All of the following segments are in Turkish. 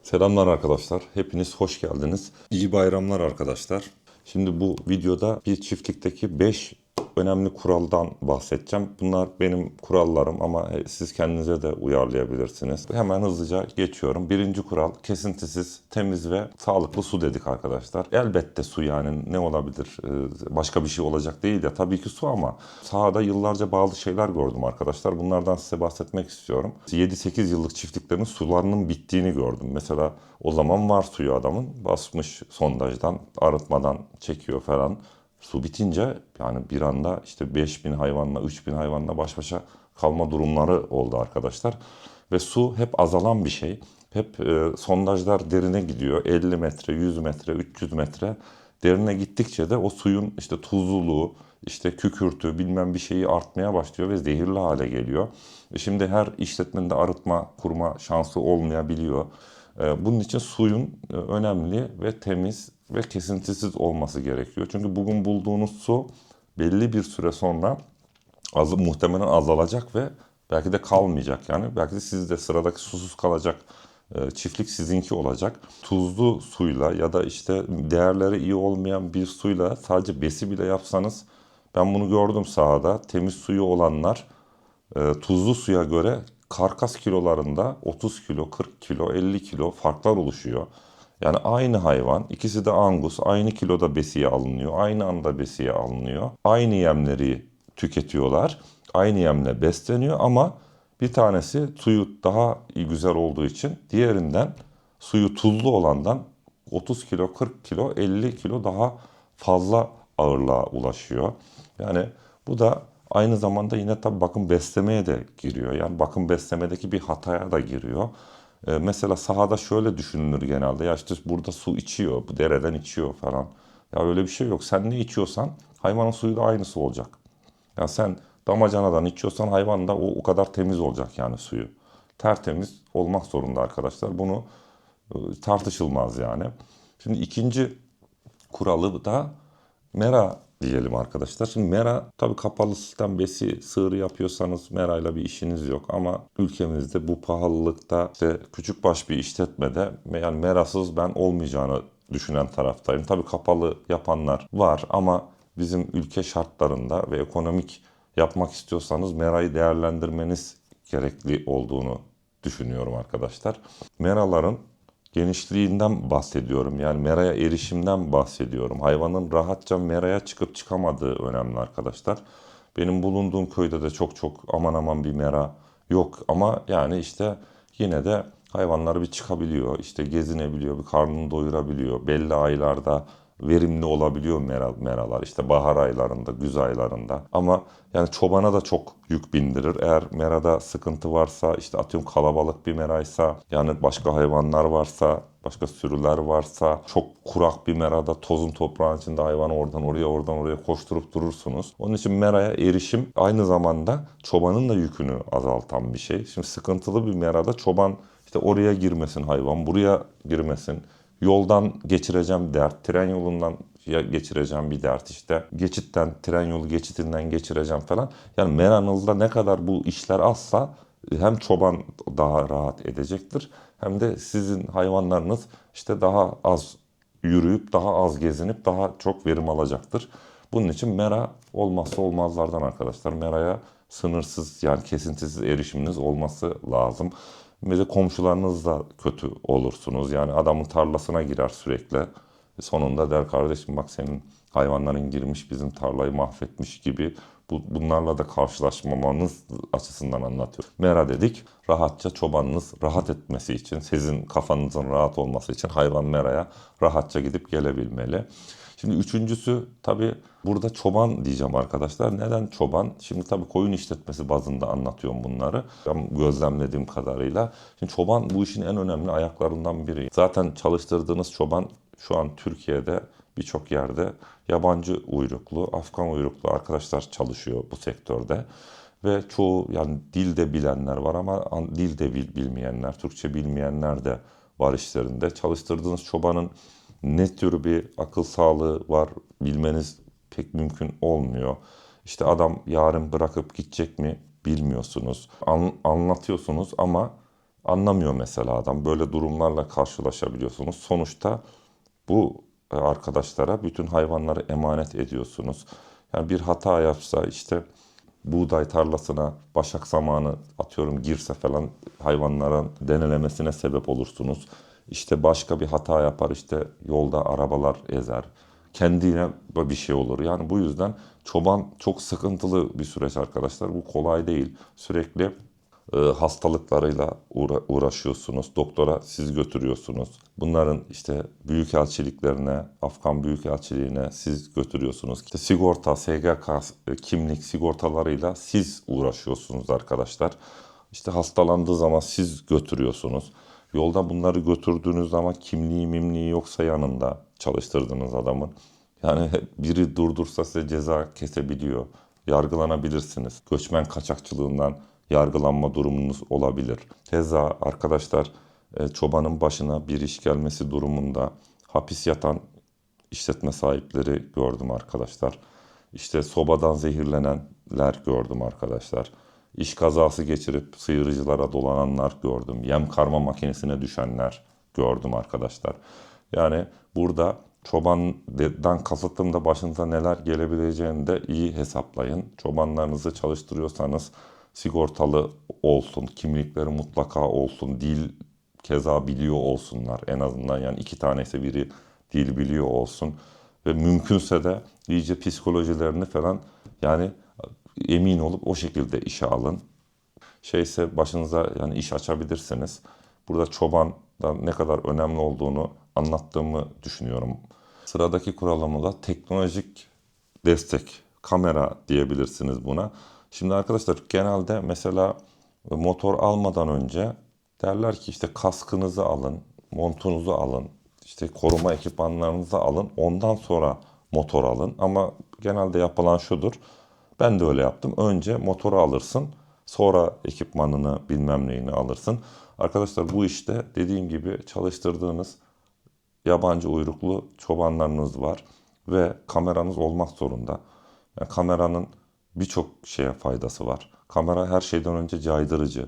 Selamlar arkadaşlar. Hepiniz hoş geldiniz. İyi bayramlar arkadaşlar. Şimdi bu videoda bir çiftlikteki 5 önemli kuraldan bahsedeceğim. Bunlar benim kurallarım ama siz kendinize de uyarlayabilirsiniz. Hemen hızlıca geçiyorum. Birinci kural kesintisiz, temiz ve sağlıklı su dedik arkadaşlar. Elbette su yani ne olabilir? Başka bir şey olacak değil ya tabii ki su ama sahada yıllarca bazı şeyler gördüm arkadaşlar. Bunlardan size bahsetmek istiyorum. 7-8 yıllık çiftliklerin sularının bittiğini gördüm. Mesela o zaman var suyu adamın. Basmış sondajdan, arıtmadan çekiyor falan. Su bitince yani bir anda işte 5.000 hayvanla 3.000 hayvanla baş başa kalma durumları oldu arkadaşlar. Ve su hep azalan bir şey. Hep sondajlar derine gidiyor. 50 metre, 100 metre, 300 metre. Derine gittikçe de o suyun işte tuzluluğu, işte kükürtü bilmem bir şeyi artmaya başlıyor ve zehirli hale geliyor. Şimdi her işletmenin de arıtma kurma şansı olmayabiliyor. Bunun için suyun önemli ve temiz ve kesintisiz olması gerekiyor. Çünkü bugün bulduğunuz su belli bir süre sonra muhtemelen azalacak ve belki de kalmayacak yani. Belki de siz de sıradaki susuz kalacak çiftlik sizinki olacak. Tuzlu suyla ya da işte değerleri iyi olmayan bir suyla sadece besi bile yapsanız ben bunu gördüm sahada. Temiz suyu olanlar tuzlu suya göre karkas kilolarında 30 kilo, 40 kilo, 50 kilo farklar oluşuyor. Yani aynı hayvan, ikisi de Angus, aynı kiloda besiye alınıyor, aynı anda besiye alınıyor. Aynı yemleri tüketiyorlar, aynı yemle besleniyor ama bir tanesi suyu daha iyi güzel olduğu için diğerinden suyu tuzlu olandan 30 kilo, 40 kilo, 50 kilo daha fazla ağırlığa ulaşıyor. Yani bu da aynı zamanda yine tabii bakım beslemeye de giriyor. Yani bakım beslemedeki bir hataya da giriyor. Mesela sahada şöyle düşünülür genelde. Ya işte burada su içiyor, bu dereden içiyor falan. Ya öyle bir şey yok. Sen ne içiyorsan hayvanın suyu da aynısı olacak. Ya sen damacanadan içiyorsan hayvan da o kadar temiz olacak yani suyu. Tertemiz olmak zorunda arkadaşlar. Bunu tartışılmaz yani. Şimdi ikinci kuralı da mera diyelim arkadaşlar. Şimdi mera tabii kapalı sistem besi sığır yapıyorsanız merayla bir işiniz yok ama ülkemizde bu pahalılıkta işte küçük baş bir işletmede yani merasız ben olmayacağını düşünen taraftayım. Tabii kapalı yapanlar var ama bizim ülke şartlarında ve ekonomik yapmak istiyorsanız merayı değerlendirmeniz gerekli olduğunu düşünüyorum arkadaşlar. Meraların genişliğinden bahsediyorum. Yani meraya erişimden bahsediyorum. Hayvanın rahatça meraya çıkıp çıkamadığı önemli arkadaşlar. Benim bulunduğum köyde de çok çok aman aman bir mera yok. Ama yani işte yine de hayvanlar bir çıkabiliyor. İşte gezinebiliyor, bir karnını doyurabiliyor. Belli aylarda verimli olabiliyor meralar. İşte bahar aylarında, güz aylarında. Ama yani çobana da çok yük bindirir. Eğer merada sıkıntı varsa, işte atıyorum kalabalık bir meraysa, yani başka hayvanlar varsa, başka sürüler varsa, çok kurak bir merada tozun toprağın içinde hayvan oradan oraya oradan oraya koşturup durursunuz. Onun için meraya erişim aynı zamanda çobanın da yükünü azaltan bir şey. Şimdi sıkıntılı bir merada çoban işte oraya girmesin hayvan, buraya girmesin. Yoldan geçireceğim dert, tren yolundan geçireceğim bir dert işte. Geçitten, tren yolu geçitinden geçireceğim falan. Yani Meranıl'da ne kadar bu işler azsa hem çoban daha rahat edecektir hem de sizin hayvanlarınız işte daha az yürüyüp daha az gezinip daha çok verim alacaktır. Bunun için mera olmazsa olmazlardan arkadaşlar. Meraya sınırsız yani kesintisiz erişiminiz olması lazım. Ve de komşularınız kötü olursunuz. Yani adamın tarlasına girer sürekli. Sonunda der kardeşim bak senin hayvanların girmiş bizim tarlayı mahvetmiş gibi bunlarla da karşılaşmamanız açısından anlatıyor. Mera dedik. Rahatça çobanınız rahat etmesi için, sizin kafanızın rahat olması için hayvan meraya rahatça gidip gelebilmeli. Şimdi üçüncüsü tabii burada çoban diyeceğim arkadaşlar. Neden çoban? Şimdi tabii koyun işletmesi bazında anlatıyorum bunları. Ben gözlemlediğim kadarıyla. Şimdi çoban bu işin en önemli ayaklarından biri. Zaten çalıştırdığınız çoban şu an Türkiye'de birçok yerde yabancı uyruklu, Afgan uyruklu arkadaşlar çalışıyor bu sektörde. Ve çoğu yani dil de bilenler var ama dil de bilmeyenler, Türkçe bilmeyenler de var işlerinde. Çalıştırdığınız çobanın ne tür bir akıl sağlığı var bilmeniz pek mümkün olmuyor. İşte adam yarın bırakıp gidecek mi bilmiyorsunuz. Anlatıyorsunuz ama Anlamıyor mesela adam. Böyle durumlarla karşılaşabiliyorsunuz. Sonuçta bu arkadaşlara bütün hayvanları emanet ediyorsunuz. Yani bir hata yapsa işte buğday tarlasına başak zamanı atıyorum girse falan hayvanların denelemesine sebep olursunuz. İşte başka bir hata yapar işte yolda arabalar ezer. Kendine bir şey olur. Yani bu yüzden çoban çok sıkıntılı bir süreç arkadaşlar. Bu kolay değil. Sürekli hastalıklarıyla uğraşıyorsunuz. Doktora siz götürüyorsunuz. Bunların işte büyükelçiliklerine, Afgan büyükelçiliğine siz götürüyorsunuz. İşte sigorta, SGK, kimlik sigortalarıyla siz uğraşıyorsunuz arkadaşlar. İşte hastalandığı zaman siz götürüyorsunuz. Yolda bunları götürdüğünüz zaman kimliği mimliği yoksa yanında çalıştırdığınız adamın. Yani biri durdursa size ceza kesebiliyor. Yargılanabilirsiniz. Göçmen kaçakçılığından yargılanma durumunuz olabilir. Keza arkadaşlar çobanın başına bir iş gelmesi durumunda hapis yatan işletme sahipleri gördüm arkadaşlar. İşte sobadan zehirlenenler gördüm arkadaşlar. İş kazası geçirip sıyırıcılara dolananlar gördüm. Yem karma makinesine düşenler gördüm arkadaşlar. Yani burada çobandan kasıtım da başınıza neler gelebileceğini de iyi hesaplayın. Çobanlarınızı çalıştırıyorsanız sigortalı olsun, kimlikleri mutlaka olsun, dil keza biliyor olsunlar. En azından yani iki tanesi biri dil biliyor olsun. Ve mümkünse de iyice psikolojilerini falan yani emin olup o şekilde işe alın. Şeyse başınıza yani iş açabilirsiniz. Burada çobandan ne kadar önemli olduğunu anlattığımı düşünüyorum. Sıradaki kuralımız da teknolojik destek, kamera diyebilirsiniz buna. Şimdi arkadaşlar genelde mesela motor almadan önce derler ki işte kaskınızı alın, montunuzu alın, işte koruma ekipmanlarınızı alın, ondan sonra motor alın. Ama genelde yapılan şudur. Ben de öyle yaptım. Önce motoru alırsın, sonra ekipmanını bilmem neyini alırsın. Arkadaşlar bu işte dediğim gibi çalıştırdığınız yabancı uyruklu çobanlarınız var ve kameranız olmak zorunda. Yani kameranın birçok şeye faydası var. Kamera her şeyden önce caydırıcı,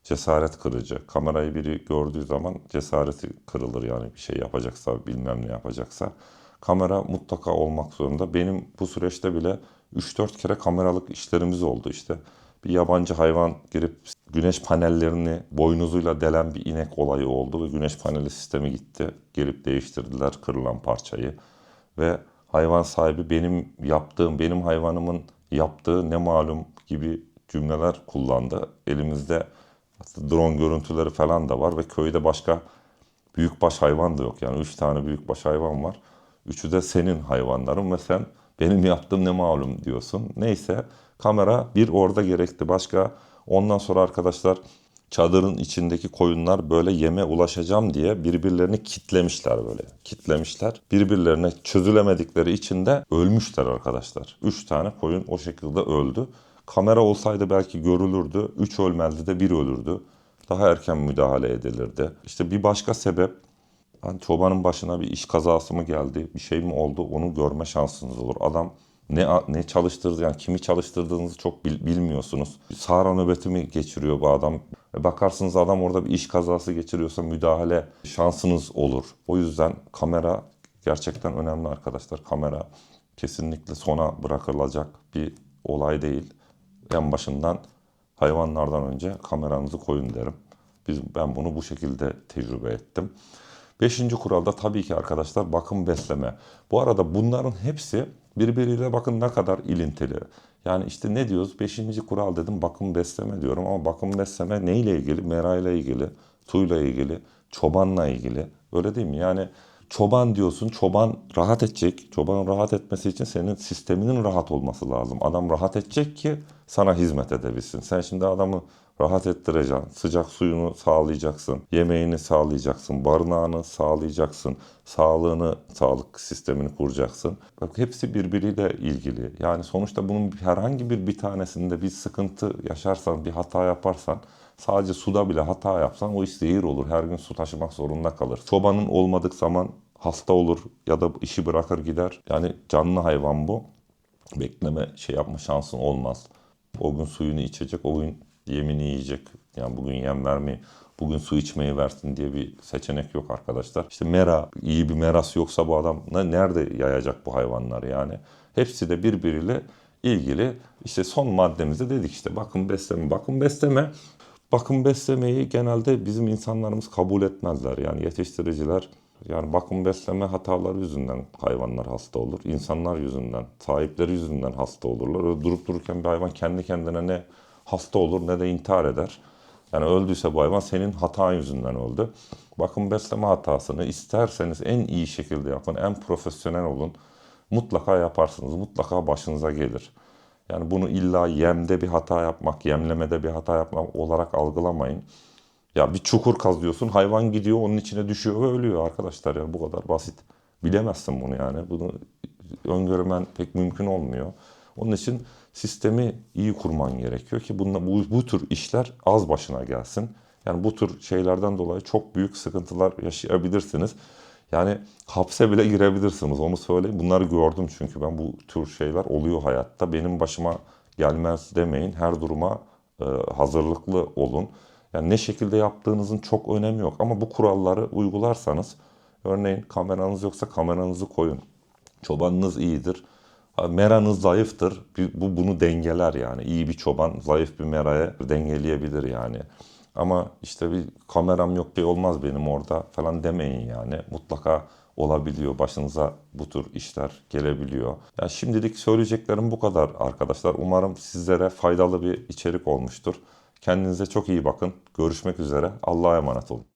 cesaret kırıcı. Kamerayı biri gördüğü zaman cesareti kırılır yani bir şey yapacaksa, bilmem ne yapacaksa. Kamera mutlaka olmak zorunda. Benim bu süreçte bile 3-4 kere kameralık işlerimiz oldu işte. Bir yabancı hayvan girip güneş panellerini boynuzuyla delen bir inek olayı oldu ve güneş paneli sistemi gitti. Gelip değiştirdiler kırılan parçayı. Ve hayvan sahibi benim hayvanımın yaptığı ne malum gibi cümleler kullandı. Elimizde drone görüntüleri falan da var ve köyde başka büyükbaş hayvan da yok. Yani 3 tane büyükbaş hayvan var. Üçü de senin hayvanların ve sen benim yaptığım ne malum diyorsun. Neyse kamera bir orada gerekti. Başka ondan sonra arkadaşlar çadırın içindeki koyunlar böyle yeme ulaşacağım diye birbirlerini kitlemişler böyle. Kitlemişler. Birbirlerine çözülemedikleri için de ölmüşler arkadaşlar. 3 tane koyun o şekilde öldü. Kamera olsaydı belki görülürdü. 3 ölmezdi de bir ölürdü. Daha erken müdahale edilirdi. İşte bir başka sebep hani çobanın başına bir iş kazası mı geldi, bir şey mi oldu onu görme şansınız olur. Adam ne çalıştırdı yani kimi çalıştırdığınızı çok bilmiyorsunuz. Sahra nöbeti mi geçiriyor bu adam? Bakarsınız adam orada bir iş kazası geçiriyorsa müdahale şansınız olur. O yüzden kamera gerçekten önemli arkadaşlar. Kamera kesinlikle sona bırakılacak bir olay değil. En başından hayvanlardan önce kameranızı koyun derim. Ben bunu bu şekilde tecrübe ettim. Beşinci kuralda tabii ki arkadaşlar bakım besleme. Bu arada bunların hepsi birbiriyle bakın ne kadar ilintili. Yani işte ne diyoruz? Beşinci kural dedim bakım besleme diyorum ama bakım besleme neyle ilgili? Merayla ilgili, suyla ilgili, çobanla ilgili. Öyle değil mi? Yani çoban diyorsun, çoban rahat edecek. Çobanın rahat etmesi için senin sisteminin rahat olması lazım. Adam rahat edecek ki sana hizmet edebilsin. Sen şimdi adamı rahat ettireceksin. Sıcak suyunu sağlayacaksın. Yemeğini sağlayacaksın. Barınağını sağlayacaksın. Sağlığını, sağlık sistemini kuracaksın. Bak hepsi birbiriyle ilgili. Yani sonuçta bunun herhangi bir tanesinde bir sıkıntı yaşarsan, bir hata yaparsan sadece suda bile hata yapsan o iş zehir olur. Her gün su taşımak zorunda kalır. Çobanın olmadık zaman hasta olur ya da işi bırakır gider. Yani canlı hayvan bu. Bekleme şey yapma şansın olmaz. O gün suyunu içecek, o gün yemini yiyecek. Yani bugün yem vermeyi bugün su içmeyi versin diye bir seçenek yok arkadaşlar. İşte mera, iyi bir merası yoksa bu adam nerede yayacak bu hayvanları yani. Hepsi de birbiriyle ilgili. İşte son maddemizde dedik işte bakım besleme, bakım besleme. Bakım beslemeyi genelde bizim insanlarımız kabul etmezler. Yani yetiştiriciler yani bakım besleme hataları yüzünden hayvanlar hasta olur. İnsanlar yüzünden, sahipleri yüzünden hasta olurlar. Öyle durup dururken bir hayvan kendi kendine ne hasta olur ne de intihar eder. Yani öldüyse bu hayvan senin hatan yüzünden öldü. Bakım besleme hatasını isterseniz en iyi şekilde yapın, en profesyonel olun. Mutlaka yaparsınız, mutlaka başınıza gelir. Yani bunu illa yemde bir hata yapmak, yemlemede bir hata yapmak olarak algılamayın. Ya bir çukur kazıyorsun, hayvan gidiyor, onun içine düşüyor ve ölüyor arkadaşlar. Yani bu kadar basit. Bilemezsin bunu yani. Bunu öngörmen pek mümkün olmuyor. Onun için sistemi iyi kurman gerekiyor ki bu tür işler az başına gelsin. Yani bu tür şeylerden dolayı çok büyük sıkıntılar yaşayabilirsiniz. Yani hapse bile girebilirsiniz onu söyleyeyim. Bunları gördüm çünkü ben bu tür şeyler oluyor hayatta. Benim başıma gelmez demeyin. Her duruma hazırlıklı olun. Yani ne şekilde yaptığınızın çok önemi yok. Ama bu kuralları uygularsanız, örneğin kameranız yoksa kameranızı koyun. Çobanınız iyidir. Meranız zayıftır. Bunu dengeler yani. İyi bir çoban zayıf bir meraya dengeleyebilir yani. Ama işte bir kameram yok diye olmaz benim orada falan demeyin yani. Mutlaka olabiliyor. Başınıza bu tür işler gelebiliyor. Yani şimdilik söyleyeceklerim bu kadar arkadaşlar. Umarım sizlere faydalı bir içerik olmuştur. Kendinize çok iyi bakın. Görüşmek üzere. Allah'a emanet olun.